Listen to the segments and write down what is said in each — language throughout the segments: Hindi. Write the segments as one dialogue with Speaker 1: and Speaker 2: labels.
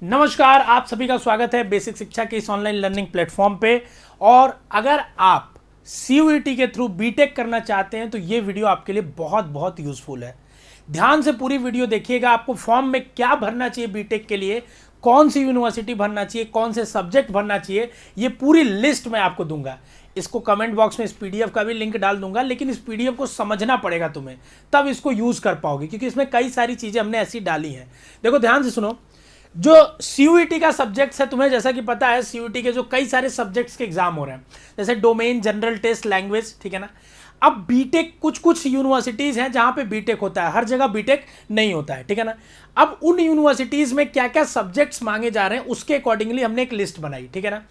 Speaker 1: नमस्कार, आप सभी का स्वागत है बेसिक शिक्षा के इस ऑनलाइन लर्निंग प्लेटफॉर्म पे। और अगर आप सीयूईटी के थ्रू बीटेक करना चाहते हैं तो ये वीडियो आपके लिए बहुत बहुत यूजफुल है। ध्यान से पूरी वीडियो देखिएगा। आपको फॉर्म में क्या भरना चाहिए बीटेक के लिए, कौन सी यूनिवर्सिटी भरना चाहिए, कौन से सब्जेक्ट भरना चाहिए, ये पूरी लिस्ट मैं आपको दूंगा। इसको कमेंट बॉक्स में इस पीडीएफ का भी लिंक डाल दूंगा, लेकिन इस पीडीएफ को समझना पड़ेगा तुम्हें, तब इसको यूज कर पाओगे, क्योंकि इसमें कई सारी चीजें हमने ऐसी डाली हैं। देखो ध्यान से सुनो। जो सीयूईटी का सब्जेक्ट्स है, तुम्हें जैसा कि पता है सीयूईटी के जो कई सारे सब्जेक्ट्स के एग्जाम हो रहे हैं, जैसे डोमेन, जनरल टेस्ट, लैंग्वेज, ठीक है ना। अब बीटेक कुछ कुछ यूनिवर्सिटीज हैं जहां पे बीटेक होता है, हर जगह बीटेक नहीं होता है, ठीक है ना। अब उन यूनिवर्सिटीज में क्या क्या सब्जेक्ट्स मांगे जा रहे हैं उसके अकॉर्डिंगली हमने एक लिस्ट बनाई, ठीक है ना।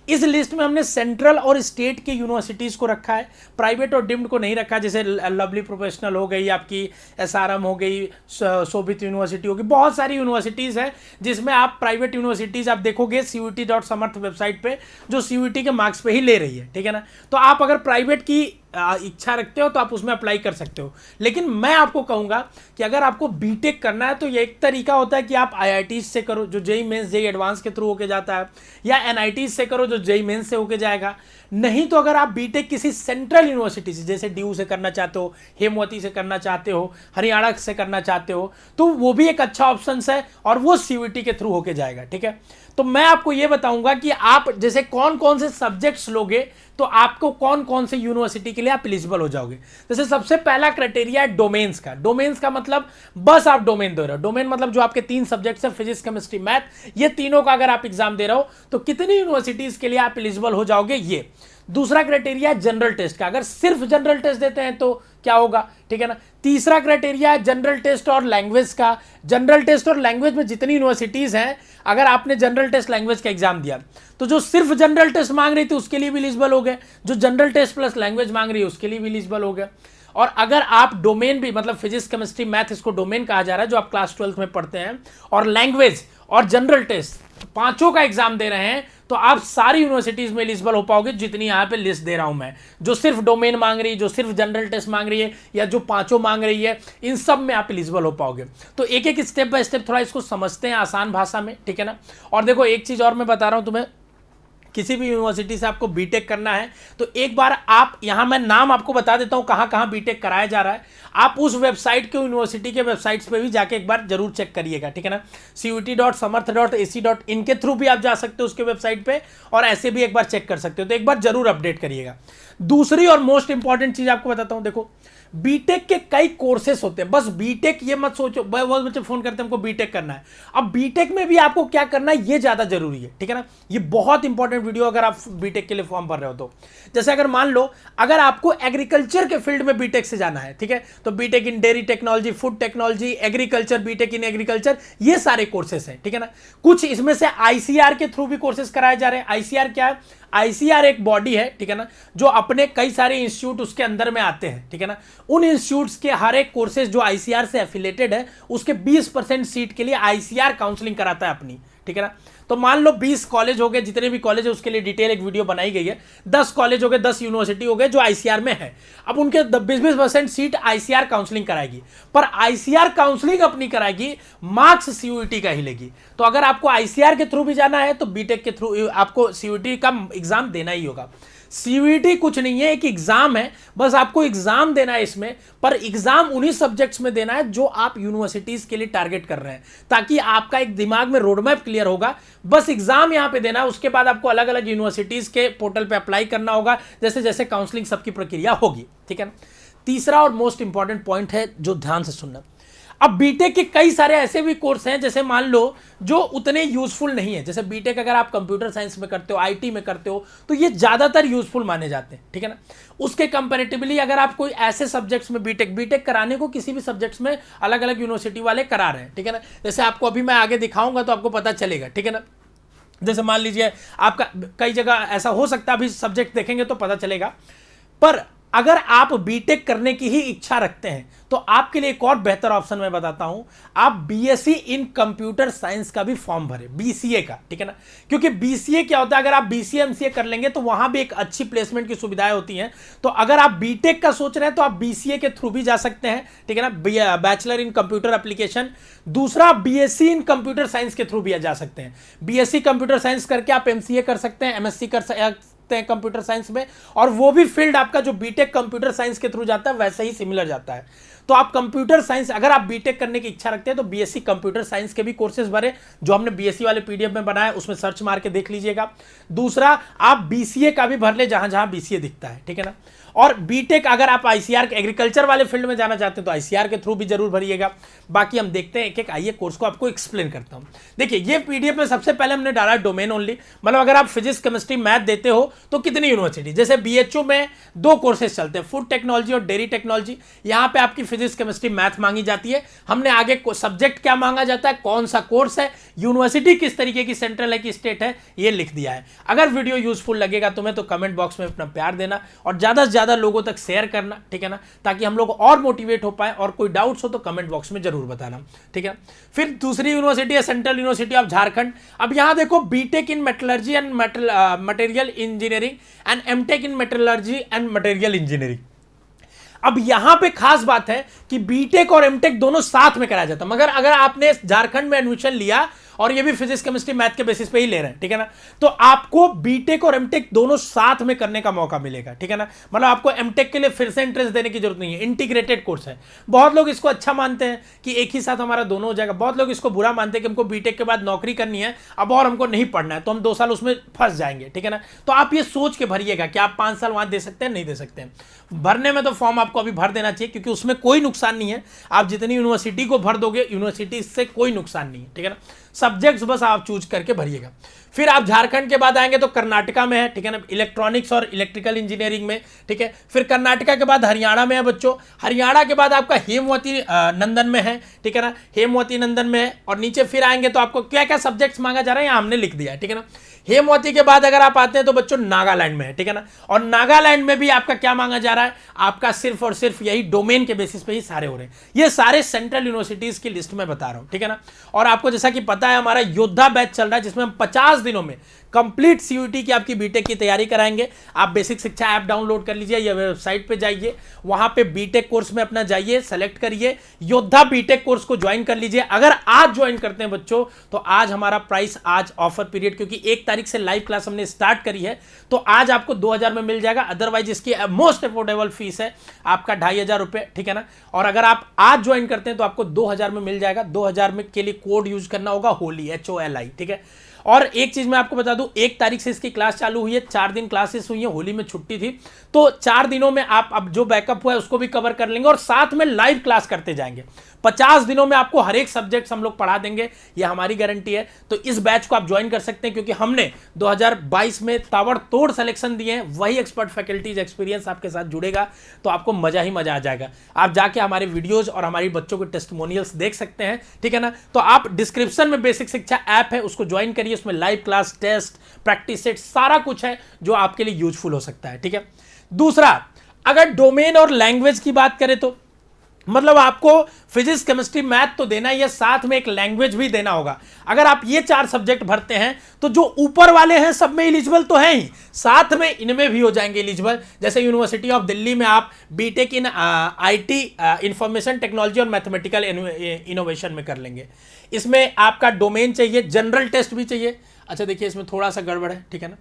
Speaker 1: इस लिस्ट में हमने सेंट्रल और स्टेट के यूनिवर्सिटीज को रखा है, प्राइवेट और डिम्ड को नहीं रखा। जैसे लवली प्रोफेशनल हो गई, आपकी एसआरएम हो गई, शोभित यूनिवर्सिटी होगी, बहुत सारी यूनिवर्सिटीज हैं जिसमें आप प्राइवेट यूनिवर्सिटीज आप देखोगे CUET.समर्थ वेबसाइट पे, जो सीयूईटी के मार्क्स पे ही ले रही है, ठीक है ना। तो आप अगर प्राइवेट की इच्छा रखते हो तो आप उसमें अप्लाई कर सकते हो। लेकिन मैं आपको कहूंगा कि अगर आपको बीटेक करना है तो ये एक तरीका होता है कि आप IIT से करो, जो जेई मेंस जेई एडवांस के थ्रू होके जाता है, या NIT से करो जो जेई मेंस से होके जाएगा। नहीं तो अगर आप बीटेक किसी सेंट्रल यूनिवर्सिटी से, जैसे DU से करना चाहते हो, हेमवती से करना चाहते हो, हरियाणा से करना चाहते हो, तो वो भी एक अच्छा ऑप्शन है और वो CUET के थ्रू होके जाएगा, ठीक है। तो मैं आपको ये बताऊंगा कि आप जैसे कौन कौन से सब्जेक्ट्स लोगे तो आपको कौन कौन से यूनिवर्सिटी के लिए आप एलिजिबल हो जाओगे। जैसे सबसे पहला क्राइटेरिया है डोमेन्स का। डोमेन्स का मतलब बस आप डोमेन दे रहे हो। डोमेन मतलब जो आपके 3 सब्जेक्ट्स हैं, फिजिक्स, केमिस्ट्री, मैथ, ये तीनों का अगर आप एग्जाम दे रहे हो तो कितनी यूनिवर्सिटीज के लिए आप एलिजिबल हो जाओगे, ये। दूसरा क्राइटेरिया है जनरल टेस्ट का। अगर सिर्फ जनरल टेस्ट देते हैं तो क्या होगा, ठीक है ना। तीसरा क्राइटेरिया है जनरल टेस्ट और लैंग्वेज का। जनरल टेस्ट और लैंग्वेज में जितनी यूनिवर्सिटीज हैं, अगर आपने जनरल टेस्ट लैंग्वेज का एग्जाम दिया तो जो सिर्फ जनरल टेस्ट मांग रही थी उसके लिए भी एलिजिबल हो गए, जो जनरल टेस्ट प्लस लैंग्वेज मांग रही है उसके लिए भी एलिजिबल हो गए। और अगर आप डोमेन भी, मतलब फिजिक्स, केमिस्ट्री, मैथ, इसको डोमेन कहा जा रहा है जो आप क्लास 12 में पढ़ते हैं, और लैंग्वेज और जनरल टेस्ट पांचों का एग्जाम दे रहे हैं, तो आप सारी यूनिवर्सिटीज में एलिजिबल हो पाओगे जितनी यहां पे लिस्ट दे रहा हूं मैं। जो सिर्फ डोमेन मांग रही है, जो सिर्फ जनरल टेस्ट मांग रही है, या जो पांचों मांग रही है, इन सब में आप एलिजिबल हो पाओगे। तो एक एक स्टेप बाय स्टेप थोड़ा इसको समझते हैं आसान भाषा में, ठीक है ना। और देखो एक चीज और मैं बता रहा हूं तुम्हें, किसी भी यूनिवर्सिटी से आपको बीटेक करना है तो एक बार आप, यहां मैं नाम आपको बता देता हूं कहां कहां बीटेक कराया जा रहा है। आप उस वेबसाइट के, यूनिवर्सिटी के वेबसाइट्स पे भी जाके एक बार जरूर चेक करिएगा, ठीक है ना। CUET.समर्थ.ac.in के थ्रू भी आप जा सकते हो उसके वेबसाइट पे, और ऐसे भी एक बार चेक कर सकते हो। तो एक बार जरूर अपडेट करिएगा। दूसरी और मोस्ट इंपॉर्टेंट चीज आपको बताता हूं, देखो बीटेक के कई कोर्सेस होते हैं। बस बीटेक ये मत सोचो, बहुत बच्चे फोन करते हैं हमको बीटेक करना है। अब बीटेक में भी आपको क्या करना है ये ज्यादा जरूरी है, ठीक है ना। ये बहुत इंपॉर्टेंट वीडियो अगर आप बीटेक के लिए फॉर्म भर रहे हो तो। जैसे अगर मान लो अगर आपको एग्रीकल्चर के फील्ड में बीटेक से जाना है, ठीक है, तो BTech in dairy technology, food technology, agriculture, BTech in agriculture, ये सारे कोर्सेस हैं, ठीक है ना। कुछ इसमें से ICAR के थ्रू भी कोर्सेस कराए जा रहे हैं। ICAR क्या है? ICAR एक बॉडी है, ठीक है ना, जो अपने कई सारे इंस्टीट्यूट उसके अंदर में आते हैं, ठीक है ना। उन इंस्टीट्यूट्स के हर एक कोर्सेज जो ICAR से एफिलेटेड है, उसके 20% सीट के लिए ICAR काउंसलिंग कराता है अपनी, ठीक है ना। तो मान लो 20 कॉलेज हो गए, जितने भी कॉलेज है उसके लिए डिटेल एक वीडियो बनाई गई है। 10 कॉलेज हो गए, 10 यूनिवर्सिटी हो गए जो ICAR में है। अब उनके 20% सीट ICAR काउंसलिंग कराएगी, पर ICAR काउंसलिंग अपनी कराएगी, मार्क्स CUET का ही लेगी। तो अगर आपको ICAR के थ्रू भी जाना है तो बीटेक के थ्रू आपको CUET का एग्जाम देना ही होगा। CUET कुछ नहीं है, एक एग्जाम है, बस आपको एग्जाम देना है इसमें, पर एग्जाम उन्हीं सब्जेक्ट्स में देना है जो आप यूनिवर्सिटीज के लिए टारगेट कर रहे हैं, ताकि आपका एक दिमाग में रोडमैप क्लियर होगा। बस एग्जाम यहां पे देना है, उसके बाद आपको अलग अलग यूनिवर्सिटीज के पोर्टल पे अप्लाई करना होगा, जैसे जैसे काउंसलिंग सबकी प्रक्रिया होगी, ठीक है ना। तीसरा और मोस्ट इंपॉर्टेंट पॉइंट है जो ध्यान से सुनना। अब बीटेक के कई सारे ऐसे भी कोर्स हैं, जैसे मान लो जो उतने यूजफुल नहीं है। जैसे बीटेक अगर आप कंप्यूटर साइंस में करते हो, IT में करते हो, तो ये ज्यादातर यूजफुल माने जाते हैं, ठीक है ना। उसके कंपैरेटिवली अगर आप कोई ऐसे सब्जेक्ट्स में बीटेक कराने को किसी भी सब्जेक्ट्स में अलग अलग यूनिवर्सिटी वाले करा रहे हैं, ठीक है ना। जैसे आपको अभी मैं आगे दिखाऊंगा तो आपको पता चलेगा, ठीक है ना। जैसे मान लीजिए आपका कई जगह ऐसा हो सकता है, अभी सब्जेक्ट देखेंगे तो पता चलेगा, पर अगर आप बीटेक करने की ही इच्छा रखते हैं तो आपके लिए एक और बेहतर ऑप्शन मैं बताता हूं, आप बीएससी इन कंप्यूटर साइंस का भी फॉर्म भरें, बीसीए का, ठीक है ना। क्योंकि बीसीए क्या होता है, अगर आप बीसीए एमसीए कर लेंगे तो वहां भी एक अच्छी प्लेसमेंट की सुविधाएं होती हैं। तो अगर आप बीटेक का सोच रहे हैं तो आप बीसीए के थ्रू भी जा सकते हैं, ठीक है ना, बैचलर इन कंप्यूटर एप्लीकेशन। दूसरा, बीएससी इन कंप्यूटर साइंस के थ्रू भी जा सकते हैं। बीएससी कंप्यूटर साइंस करके आप एमसीए कर सकते हैं, एमएससी कर सकते हैं कंप्यूटर साइंस में, और वो भी फील्ड आपका जो बीटेक कंप्यूटर साइंस के थ्रू जाता है वैसे ही सिमिलर जाता है। तो आप कंप्यूटर साइंस, अगर आप बीटेक करने की इच्छा रखते हैं तो बीएससी कंप्यूटर साइंस के भी कोर्सेज भरे, जो हमने बीएससी वाले पीडीएफ में बनाया, उसमें सर्च मार के देख लीजिएगा। दूसरा, आप बीसीए का भी भर ले जहां जहां बीसीए दिखता है, ठीक है ना। और बीटेक अगर आप आईसीआर एग्रीकल्चर वाले फील्ड में जाना चाहते हैं तो आईसीआर के थ्रू भी जरूर भरिएगा। बाकी हम देखते हैं एक एक, आइए कोर्स को आपको एक्सप्लेन करता हूं। देखिए, ये पीडीएफ में सबसे पहले हमने डाला डोमेन ओनली, मतलब अगर आप फिजिक्स केमिस्ट्री मैथ देते हो तो कितनी यूनिवर्सिटी, जैसे बीएचयू में 2 कोर्सेज चलते हैं, फूड टेक्नोलॉजी और डेयरी टेक्नोलॉजी। यहां पे आपकी फिजिक्स केमिस्ट्री मैथ मांगी जाती है। हमने आगे सब्जेक्ट क्या मांगा जाता है, कौन सा कोर्स है, यूनिवर्सिटी किस तरीके की, सेंट्रल है कि स्टेट है, ये लिख दिया है। अगर वीडियो यूजफुल लगेगा तुम्हें तो कमेंट बॉक्स में अपना प्यार देना और ज्यादा से ज्यादा लोगों तक शेयर करना, ठीक है ना, ताकि हम लोग और मोटिवेट हो पाए। और कोई डाउट्स हो तो कमेंट बॉक्स में जरूर बताना, ठीक है। फिर दूसरी यूनिवर्सिटी है सेंट्रल यूनिवर्सिटी ऑफ झारखंड। अब यहां देखो, BTech in metallurgy and material engineering and MTech in metallurgy and material engineering. अब यहां पे खास बात है कि बीटेक और एमटेक दोनों साथ में कराया जाता है, मगर अगर आपने झारखंड में एडमिशन लिया और ये भी फिजिक्स केमिस्ट्री मैथ के बेसिस पे ही ले रहे हैं, ठीक है ना, तो आपको बीटेक और एमटेक दोनों साथ में करने का मौका मिलेगा, ठीक है ना। मतलब आपको एमटेक के लिए फिर से इंटरेस्ट देने की जरूरत नहीं है, इंटीग्रेटेड कोर्स है। बहुत लोग इसको अच्छा मानते हैं कि एक ही साथ हमारा दोनों हो जाएगा, बहुत लोग इसको बुरा मानते हैं कि हमको बीटेक के बाद नौकरी करनी है अब और हमको नहीं पढ़ना है तो हम 2 साल उसमें फंस जाएंगे, ठीक है ना। तो आप ये सोच के भरिएगा कि आप 5 साल वहां दे सकते हैं, नहीं दे सकते हैं। भरने में तो फॉर्म आपको अभी भर देना चाहिए, क्योंकि उसमें कोई नुकसान नहीं है। आप जितनी यूनिवर्सिटी को भर दोगे, यूनिवर्सिटी से कोई नुकसान नहीं है, ठीक है ना। सब्जेक्ट्स बस आप चूज करके भरिएगा। फिर आप झारखंड के बाद आएंगे तो कर्नाटका में है, ठीक है ना, इलेक्ट्रॉनिक्स और इलेक्ट्रिकल इंजीनियरिंग में, ठीक है। फिर कर्नाटका के बाद हरियाणा में है बच्चों, हरियाणा के बाद आपका हेमवती नंदन में है, ठीक है ना, हेमवती नंदन में है। और नीचे फिर आएंगे तो आपको क्या क्या सब्जेक्ट्स मांगा जा रहा है यहाँ हमने लिख दिया है, ठीक है ना। हेमवती के बाद अगर आप आते हैं तो बच्चों नागालैंड में है, ठीक है ना। और नागालैंड में भी आपका क्या मांगा जा रहा है, आपका सिर्फ और सिर्फ यही डोमेन के बेसिस पे ही सारे हो रहे हैं। ये सारे सेंट्रल यूनिवर्सिटीज की लिस्ट में बता रहा हूं, ठीक है ना। और आपको जैसा कि पता है, हमारा योद्धा बैच चल रहा है जिसमें हम 50 दिनों में कंप्लीट सीयूटी की आपकी बीटेक की तैयारी कराएंगे। आप बेसिक शिक्षा ऐप डाउनलोड कर लीजिए या वेबसाइट पे जाइए, वहां पे बीटेक कोर्स में अपना जाइए, सेलेक्ट करिए, योद्धा बीटेक कोर्स को ज्वाइन कर लीजिए। अगर आज ज्वाइन करते हैं बच्चों तो आज हमारा प्राइस, आज ऑफर पीरियड, क्योंकि 1 तारीख से लाइव क्लास हमने स्टार्ट करी है तो आज आपको 2000 में मिल जाएगा। अदरवाइज इसकी मोस्ट अफोर्डेबल फीस है आपका 2500 रुपए, ठीक है ना। और अगर आप आज ज्वाइन करते हैं तो आपको 2000 में मिल जाएगा। 2000 में के लिए कोड यूज करना होगा होली, HOLI, ठीक है। और एक चीज मैं आपको बता दूं, 1 तारीख से इसकी क्लास चालू हुई है, 4 दिन क्लासेस हुई है, होली में छुट्टी थी, तो 4 दिनों में आप अब जो बैकअप हुआ है उसको भी कवर कर लेंगे और साथ में लाइव क्लास करते जाएंगे। 50 दिनों में आपको हर एक सब्जेक्ट हम लोग पढ़ा देंगे, ये हमारी गारंटी है। तो इस बैच को आप ज्वाइन कर सकते हैं, क्योंकि हमने 2022 में ताबड़तोड़ सिलेक्शन दिए हैं, वही एक्सपर्ट फैकल्टीज एक्सपीरियंस आपके साथ जुड़ेगा तो आपको मजा ही मजा आ जाएगा। आप जाके हमारे वीडियोज और हमारी बच्चों के टेस्टिमोनियल्स देख सकते हैं, ठीक है ना। तो आप डिस्क्रिप्शन में बेसिक शिक्षा ऐप है, उसको ज्वाइन करिए, उसमें live class, test, practice set सारा कुछ है जो आपके लिए यूजफुल हो सकता है, ठीक है। दूसरा, अगर डोमेन और लैंग्वेज की बात करें तो मतलब आपको फिजिक्स केमिस्ट्री मैथ तो देना ही है, साथ में एक लैंग्वेज भी देना होगा। अगर आप ये 4 सब्जेक्ट भरते हैं तो जो ऊपर वाले हैं सब में एलिजिबल तो हैं ही, साथ में इनमें भी हो जाएंगे एलिजिबल। जैसे यूनिवर्सिटी ऑफ दिल्ली में आप BTech in IT information technology और मैथमेटिकल इनोवेशन में कर लेंगे। इसमें आपका डोमेन चाहिए, जनरल टेस्ट भी चाहिए। अच्छा देखिए, इसमें थोड़ा सा गड़बड़ है, ठीक है ना,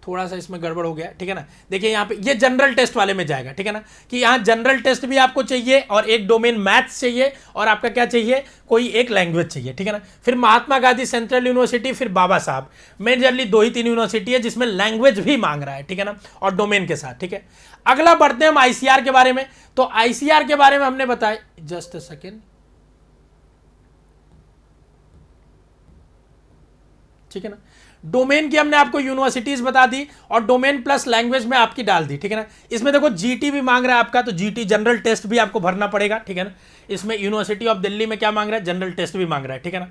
Speaker 1: थोड़ा सा इसमें गड़बड़ हो गया, ठीक है ना। देखिए यहाँ पे ये जनरल टेस्ट वाले में जाएगा, ठीक है ना, कि यहाँ जनरल टेस्ट भी आपको चाहिए और एक डोमेन मैथ्स चाहिए और आपका क्या चाहिए, कोई एक लैंग्वेज चाहिए, ठीक है ना। फिर महात्मा गांधी सेंट्रल यूनिवर्सिटी, फिर बाबा साहब, मेजरली 2 ही 3 यूनिवर्सिटी है जिसमें लैंग्वेज भी मांग रहा है, ठीक है ना, और डोमेन के साथ, ठीक है। अगला बढ़ते हैं हम ICR के बारे में। तो ICR के बारे में हमने बताया, जस्ट अ सेकेंड, ठीक है ना। डोमेन की हमने आपको यूनिवर्सिटीज बता दी और डोमेन प्लस लैंग्वेज में आपकी डाल दी, ठीक है ना। इसमें देखो GT भी मांग रहा है आपका, तो GT जनरल टेस्ट भी आपको भरना पड़ेगा, ठीक है ना। इसमें यूनिवर्सिटी ऑफ दिल्ली में क्या मांग रहा है, जनरल टेस्ट भी मांग रहा है, ठीक है ना।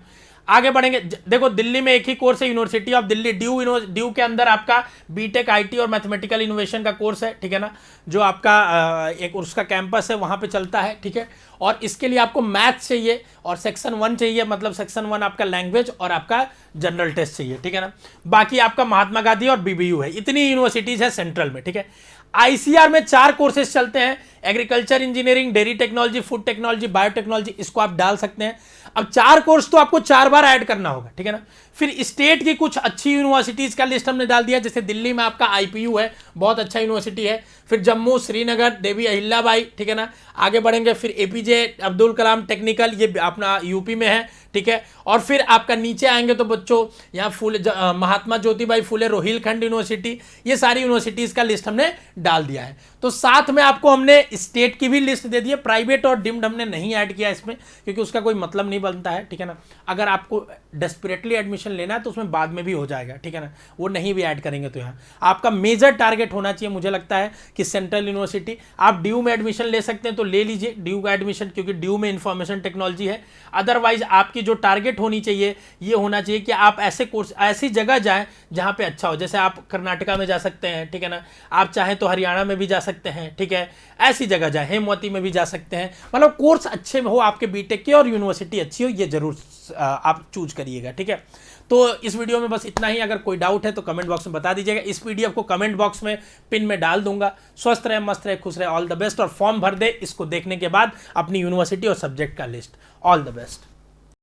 Speaker 1: आगे बढ़ेंगे। देखो दिल्ली में एक ही कोर्स है, यूनिवर्सिटी ऑफ दिल्ली ड्यू के अंदर आपका बीटेक आईटी और मैथमेटिकल इनोवेशन का कोर्स है, ठीक है ना, जो आपका एक उसका कैंपस है वहां पे चलता है, ठीक है। और इसके लिए आपको मैथ्स चाहिए और सेक्शन 1 चाहिए, मतलब सेक्शन 1 आपका लैंग्वेज और आपका जनरल टेस्ट चाहिए, ठीक है ना। बाकी आपका महात्मा गांधी और बीबीयू है, इतनी यूनिवर्सिटीज है सेंट्रल में, ठीक है। आईसीआर में 4 कोर्सेज चलते हैं, agriculture engineering, dairy technology, food technology, biotechnology, इसको आप डाल सकते हैं। अब 4 कोर्स तो आपको 4 बार ऐड करना होगा, ठीक है ना। फिर स्टेट की कुछ अच्छी यूनिवर्सिटीज का लिस्ट हमने डाल दिया, जैसे दिल्ली में आपका आईपीयू है, बहुत अच्छा यूनिवर्सिटी है। फिर जम्मू, श्रीनगर, देवी अहिल्याबाई, ठीक है ना। आगे बढ़ेंगे, फिर एपीजे अब्दुल कलाम टेक्निकल, ये अपना यूपी में है, ठीक है। और फिर आपका नीचे आएंगे तो बच्चों यहाँ महात्मा ज्योतिबाई फुले रोहिलखंड यूनिवर्सिटी, ये सारी यूनिवर्सिटीज का लिस्ट हमने डाल दिया है। तो साथ में आपको हमने स्टेट की भी लिस्ट दे दी है, प्राइवेट और डिम्ड हमने नहीं ऐड किया इसमें, क्योंकि उसका कोई मतलब नहीं बनता है, ठीक है ना। अगर आपको डेस्परेटली एडमिशन लेना है तो उसमें बाद में भी हो जाएगा, ठीक है ना, वो नहीं भी ऐड करेंगे। तो यहाँ आपका मेजर टारगेट होना चाहिए, मुझे लगता है कि सेंट्रल यूनिवर्सिटी। आप ड्यू में एडमिशन ले सकते हैं तो ले लीजिए ड्यू का एडमिशन, क्योंकि ड्यू में इंफॉर्मेशन टेक्नोलॉजी है। अदरवाइज आपकी जो टारगेट होनी चाहिए ये होना चाहिए कि आप ऐसे कोर्स, ऐसी जगह जाएं जहां पे अच्छा हो। जैसे आप कर्नाटका में जा सकते हैं, ठीक है ना, आप चाहें तो हरियाणा में भी जा सकते हैं, ठीक है, ऐसी जगह जाएं, हेमवती में भी जा सकते हैं। मतलब कोर्स अच्छे हो आपके बीटेक के और यूनिवर्सिटी अच्छी हो, ये जरूर आप चूज करिएगा, ठीक है। तो इस वीडियो में बस इतना ही। अगर कोई डाउट है तो कमेंट बॉक्स में बता दीजिएगा। इस पीडीएफ को कमेंट बॉक्स में पिन में डाल दूंगा। स्वस्थ रहे, मस्त रहे, खुश रहे, ऑल द बेस्ट। और फॉर्म भर दे इसको देखने के बाद अपनी यूनिवर्सिटी और सब्जेक्ट का लिस्ट। All the best.